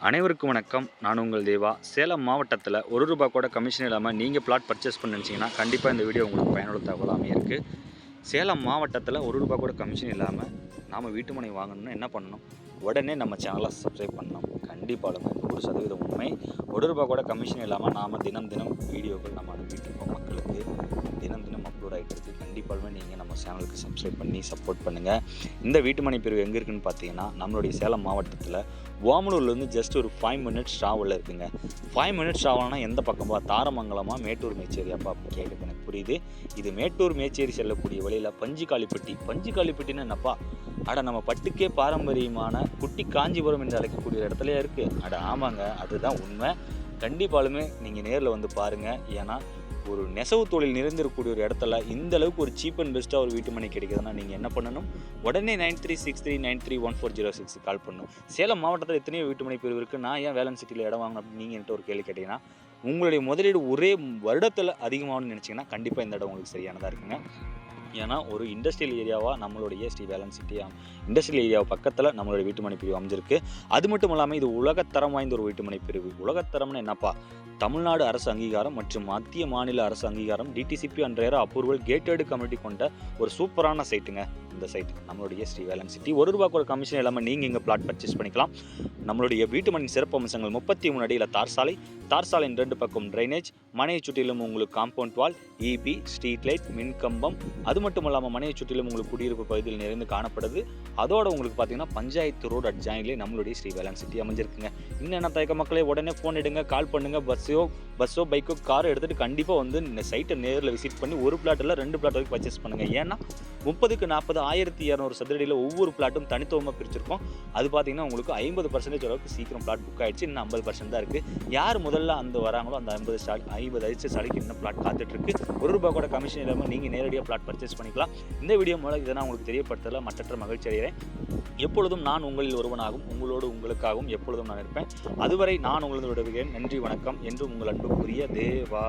அனைவருக்கும் வணக்கம். நான் உங்கள் தேவா. சேலம் மாவட்டத்தில் ரூ. 1 கூட கமிஷன் இல்லாமல் நீங்கள் பிளாட் பர்ச்சேஸ் பண்ண நினச்சிங்கன்னா கண்டிப்பாக இந்த வீடியோ உங்களுக்கு பயனுள்ள தகவலாக இருக்குது. சேலம் மாவட்டத்தில் ரூ. 1 கூட கமிஷன் இல்லாமல் நாம் வீட்டு மனை வாங்கணும்னா என்ன பண்ணணும்? உடனே நம்ம சேனலை சப்ஸ்கிரைப் பண்ணணும். கண்டிப்பாக 100% உண்மை. ரூ. 1 கூட கமிஷன் இல்லாமல் நாம் தினம் வீடியோக்கள் நம்ம அனுப்பிட்டு இருக்கோம் மக்களுக்கு. தினம் அப்லோட் ஆகிட்டு இருக்குது. கண்டிப்பாக நீங்கள் நம்ம சேனலுக்கு சப்ஸ்கிரைப் பண்ணி சப்போர்ட் பண்ணுங்கள். இந்த வீட்டு மனை பிரிவு எங்கே இருக்குதுன்னு பார்த்தீங்கன்னா நம்மளுடைய சேலம் மாவட்டத்தில் ஓமலூர்லேருந்து ஜஸ்ட் ஒரு 5 மினிட்ஸ் ட்ராவலில் இருக்குங்க. 5 மினிட்ஸ் ட்ராவல்னால் எந்த பக்கம்பா? தாரமங்கலமா மேட்டூர் மேச்சேரியாப்பா அப்படின்னு கேட்குறது எனக்கு புரியுது. இது மேட்டூர் மேச்சேரி செல்லக்கூடிய வழியில் பஞ்சுக்காலிப்பட்டின்னு என்னப்பா? அட நம்ம பட்டுக்கே பாரம்பரியமான குட்டி காஞ்சிபுரம் என்று அழைக்கக்கூடிய இடத்துல இருக்குது. அட ஆமாங்க, அதுதான் உண்மை. கண்டிப்பாலுமே நீங்கள் நேரில் வந்து பாருங்கள். ஏன்னா ஒரு நெசவு தொழில் நிறைந்திருக்கக்கூடிய ஒரு இடத்துல இந்த அளவுக்கு ஒரு சீப் அண்ட் பெஸ்ட்டாக ஒரு வீட்டு மனை கிடைக்குதுன்னா நீங்கள் என்ன பண்ணணும்? உடனே 9363931406 கால் பண்ணணும். சேலம் மாவட்டத்தில் எத்தனையோ வீட்டு மனை பிரிவு இருக்குது. நான் ஏன் வேலன் சிட்டியில் இடம் வாங்கணும் அப்படின்னு நீங்கள் என்கிட்ட ஒரு கேள்வி கேட்டிங்கன்னா, உங்களுடைய முதலீடு ஒரே வருடத்தில் அதிகமாகணும்னு நினச்சிங்கன்னா கண்டிப்பாக இந்த இடம் உங்களுக்கு சரியானதாக இருக்குங்க. ஏன்னா ஒரு இண்டஸ்ட்ரியல் ஏரியாவாக நம்மளுடைய ஸ்ரீ வேலன் சிட்டி இண்டஸ்ட்ரியல் ஏரியாவை பக்கத்தில் நம்மளுடைய வீட்டுமனை பிரிவு அமைஞ்சிருக்கு. அது மட்டும் இல்லாமல் இது உலகத்தரம் வாய்ந்த ஒரு வீட்டுமனை பிரிவு. உலகத்தரம்னு என்னப்பா? தமிழ்நாடு அரசு அங்கீகாரம் மற்றும் மத்திய மாநில அரசு அங்கீகாரம், DTCP and RERA approval, gated community கொண்ட ஒரு சூப்பரான சைட்டுங்க இந்த சைட். நம்மளுடைய ஸ்ரீ வேலன் சிட்டி. ரூ. 1 கமிஷன் இல்லாமல் நீங்கள் இங்கே பிளாட் பர்ச்சேஸ் பண்ணிக்கலாம். நம்மளுடைய வீட்டுமனின் சிறப்பு அம்சங்கள் 33 அடியில் தார் சாலையின் 2 பக்கம் ட்ரைனேஜ், மனையை சுற்றிலும் உங்களுக்கு compound wall, EB, street light, மின்கம்பம். அது மட்டும் இல்லாமல் மனையை சுற்றிலும் உங்களுக்கு குடியிருப்பு பகுதியில் நிறைந்து காணப்படுது. அதோட உங்களுக்கு பார்த்தீங்கன்னா பஞ்சாயத்து ரோடு அட்ஜாயின்லேயே நம்மளுடைய ஸ்ரீ வேலன் சிட்டி அமைஞ்சிருக்குங்க. இன்னும் என்ன தயக்க மக்களே, உடனே ஃபோன் எடுங்க, கால் பண்ணுங்க. பஸ்ஸோ பைக்கோ காரோ எடுத்துகிட்டு கண்டிப்பாக வந்து இந்த சைட்டை நேரில் விசிட் பண்ணி ஒரு பிளாட் இல்லை 2 பிளாட் வரைக்கும் பர்ச்சேஸ் பண்ணுங்கள். ஏன்னா 30க்கு 40 1200 சதுரடியில் ஒவ்வொரு பிளாட்டும் தனித்துவமாக பிரிச்சிருக்கோம். அது பார்த்தீங்கன்னா உங்களுக்கு 50% அளவுக்கு சீக்கிரம் பிளாட் புக் ஆகிடுச்சு. இன்னும் 50% தான் இருக்குது. யார் முதல்ல அந்த வராங்களோ அந்த 50 சாலைக்கு இன்னும் பிளாட் காத்துட்ருக்கு. ரூ. 1 கூட கமிஷன் இல்லாமல் நீங்கள் நேரடியாக பிளாட் பர்ச்சேஸ் பண்ணிக்கலாம். இந்த வீடியோ மூலம் இதை நான் உங்களுக்கு தெரியப்படுத்தல மற்ற மகிழ்ச்சி அடைகிறேன். எப்பொழுதும் நான் உங்களில் ஒருவனாகவும் உங்களுக்காகவும் எப்பொழுதும் நான் இருப்பேன். அதுவரை நான் உங்களது விடுகிறேன். நன்றி, வணக்கம். என்று உங்கள் அன்புக்குரிய தேவா.